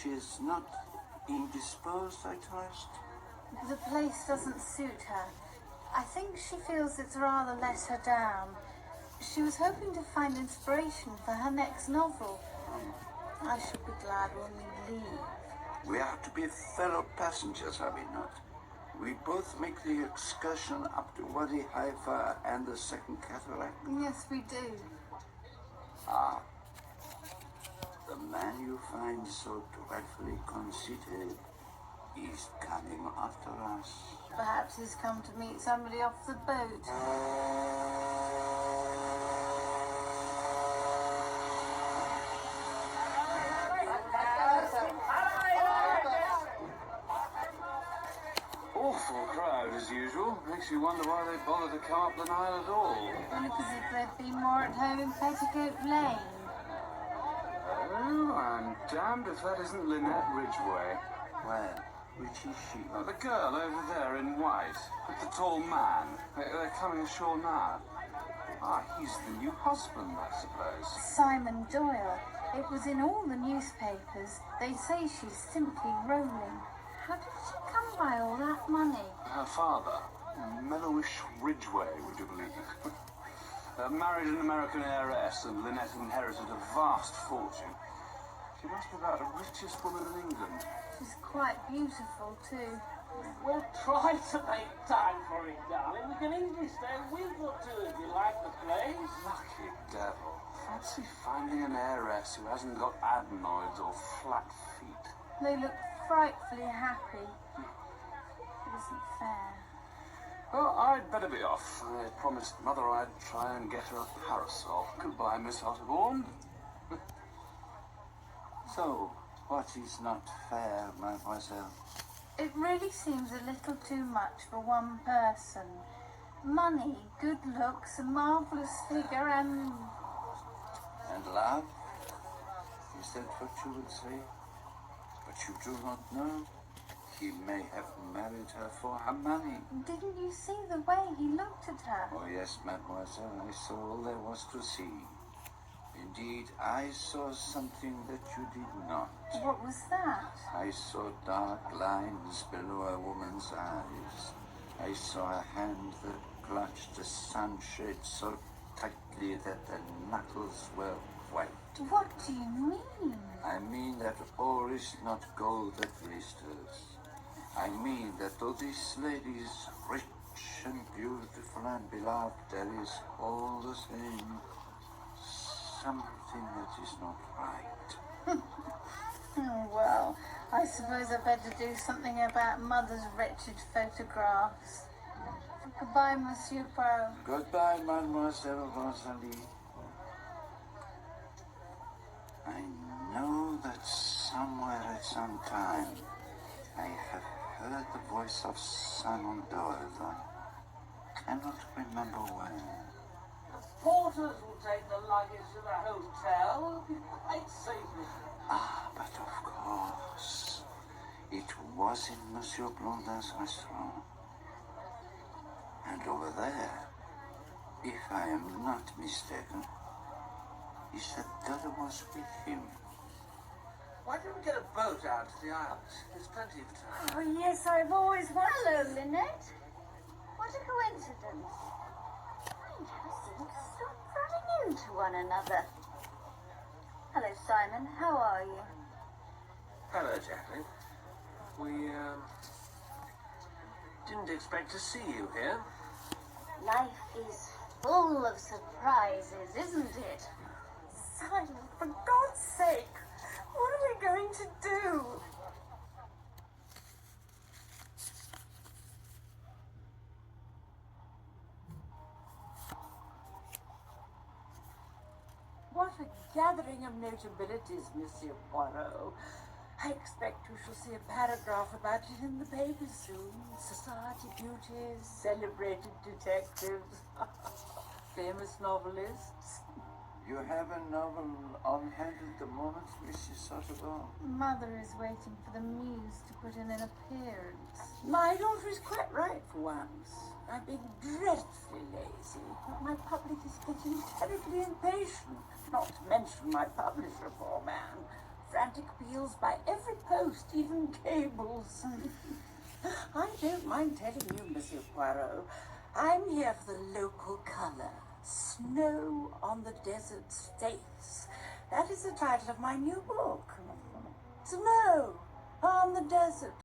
She is not indisposed, I trust? The place doesn't suit her. I think she feels it's rather let her down. She was hoping to find inspiration for her next novel. I should be glad when we leave. We are to be fellow passengers, are we not? We both make the excursion up to Wadi Haifa and the Second Cataract. Yes, we do. Ah, the man you find so dreadfully conceited is coming after us. Perhaps he's come to meet somebody off the boat. Awful crowd as usual. Makes you wonder why they bother to come up the Nile at all. Only because if they'd been more at home in Petticoat Lane. Oh, I'm damned if that isn't Lynette Ridgway. Where? Which is she? The girl over there in white, with the tall man. They're coming ashore now. Ah, he's the new husband, I suppose. Simon Doyle. It was in all the newspapers. They say she's simply rolling. How did she come by all that money? Her father, Mellowish Ridgway, would you believe? Married an American heiress, and Lynette inherited a vast fortune. She must be about the richest woman in England. She's quite beautiful, too. We'll try to make time for it, darling. We can easily stay a week or two if you like the place. Lucky devil. Fancy finding an heiress who hasn't got adenoids or flat feet. They look frightfully happy. It isn't fair. Well, I'd better be off. I promised Mother I'd try and get her a parasol. Goodbye, Miss Otterbourne. So, what is not fair, mademoiselle? It really seems a little too much for one person. Money, good looks, a marvellous figure, and love? Is that what you would say? But you do not know. He may have married her for her money. Didn't you see the way he looked at her? Oh, yes, mademoiselle, I saw all there was to see. Indeed, I saw something that you did not. What was that? I saw dark lines below a woman's eyes. I saw a hand that clutched a sunshade so tightly that the knuckles were white. What do you mean? I mean that all is not gold that glisters. I mean that though this lady is rich and beautiful and beloved, there is all the same something that is not right. Oh, well, I suppose I better do something about Mother's wretched photographs. Goodbye, Monsieur Poe. Goodbye, Mademoiselle Rosalie. I know that somewhere at some time I have heard the voice of Simon Doyle, though I cannot remember when. Porters will take the luggage to the hotel. We'll be quite safe. Ah, but of course, it was in Monsieur Blondin's restaurant. And over there, if I am not mistaken, is that Della was with him. Why don't we get a boat out to the islands? There's plenty of time. Oh, yes, I've always wanted... Hello, Lynette. What a coincidence. Strange how things stop running into one another. Hello, Simon. How are you? Hello, Jacqueline. We, didn't expect to see you here. Life is full of surprises, isn't it? Simon, for God's sake, what are we going to do? What a gathering of notabilities, Monsieur Poirot. I expect we shall see a paragraph about it in the papers soon. Society beauties, celebrated detectives, famous novelists. You have a novel on hand at the moment, Mrs. Otterbourne? Mother is waiting for the muse to put in an appearance. My daughter is quite right for once. I've been dreadfully lazy, but my public is getting terribly impatient. Not to mention my publisher, poor man. frantic appeals by every post, even cables. I don't mind telling you, Monsieur Poirot, I'm here for the local colour. Snow on the Desert's Face. That is the title of my new book. Snow on the Desert.